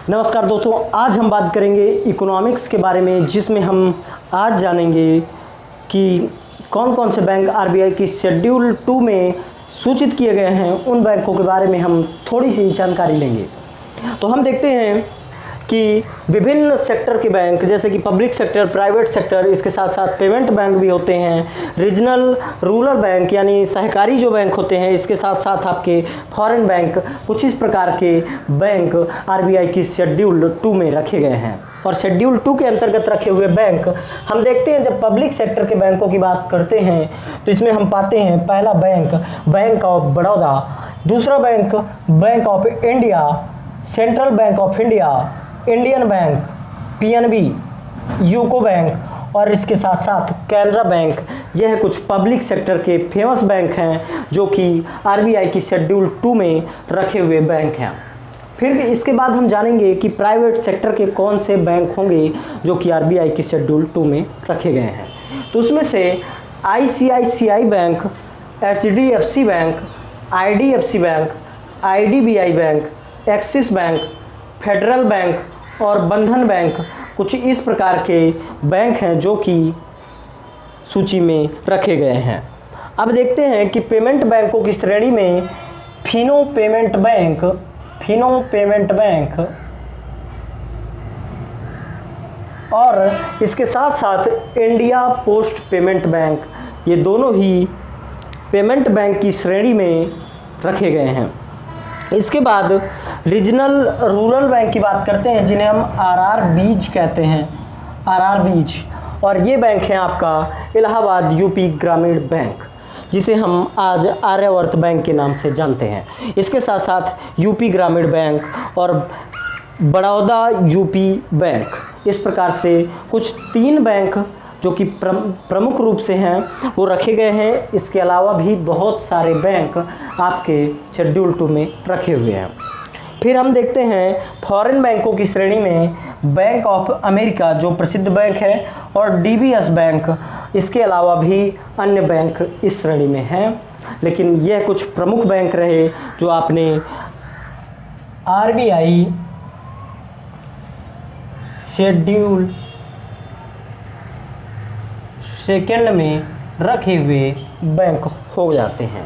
नमस्कार दोस्तों, आज हम बात करेंगे इकोनॉमिक्स के बारे में, जिसमें हम आज जानेंगे कि कौन कौन से बैंक आरबीआई की शेड्यूल 2 में सूचित किए गए हैं। उन बैंकों के बारे में हम थोड़ी सी जानकारी लेंगे। तो हम देखते हैं कि विभिन्न सेक्टर के बैंक, जैसे कि पब्लिक सेक्टर, प्राइवेट सेक्टर, इसके साथ साथ पेमेंट बैंक भी होते हैं, रीजनल रूरल बैंक यानी सहकारी जो बैंक होते हैं, इसके साथ साथ आपके फॉरेन बैंक, कुछ इस प्रकार के बैंक आरबीआई की शेड्यूल 2 में रखे गए हैं। और शेड्यूल 2 के अंतर्गत रखे हुए बैंक हम देखते हैं। जब पब्लिक सेक्टर के बैंकों की बात करते हैं तो इसमें हम पाते हैं पहला बैंक बैंक ऑफ बड़ौदा, दूसरा bank bank of India, central bank of India, Indian bank, PNB, UCO bank और इसके साथ साथ कैनरा बैंक। यह कुछ पब्लिक सेक्टर के फेमस बैंक हैं जो कि आरबीआई की शेड्यूल 2 में रखे हुए बैंक हैं। फिर इसके बाद हम जानेंगे कि प्राइवेट सेक्टर के कौन से बैंक होंगे जो कि आरबीआई की शेड्यूल 2 में रखे गए हैं। तो उसमें से ICICI bank, HDFC bank, IDFC bank, IDBI bank, axis bank, federal bank और बंधन बैंक कुछ इस प्रकार के बैंक हैं जो कि सूची में रखे गए हैं। अब देखते हैं कि पेमेंट बैंकों की श्रेणी में फिनो पेमेंट बैंक और इसके साथ साथ इंडिया पोस्ट पेमेंट बैंक, ये दोनों ही पेमेंट बैंक की श्रेणी में रखे गए हैं। इसके बाद रीजनल रूरल बैंक की बात करते हैं, जिन्हें हम आरआर बीज कहते हैं, आरआर बीज। और ये बैंक है आपका इलाहाबाद यूपी ग्रामीण बैंक, जिसे हम आज आर्यावर्त बैंक के नाम से जानते हैं। इसके साथ साथ यूपी ग्रामीण बैंक और बड़ौदा यूपी बैंक, इस प्रकार से कुछ 3 बैंक जो कि प्रमुख रूप से हैं वो रखे गए हैं। इसके अलावा भी बहुत सारे बैंक आपके शेड्यूल 2 में रखे हुए हैं। फिर हम देखते हैं फॉरेन बैंकों की श्रेणी में बैंक ऑफ अमेरिका जो प्रसिद्ध बैंक है, और डीबीएस बैंक। इसके अलावा भी अन्य बैंक इस श्रेणी में हैं, लेकिन यह कुछ प्रमुख बैंक रहे जो आपने आरबीआई शेड्यूल 2 में रखे हुए बैंक हो जाते हैं।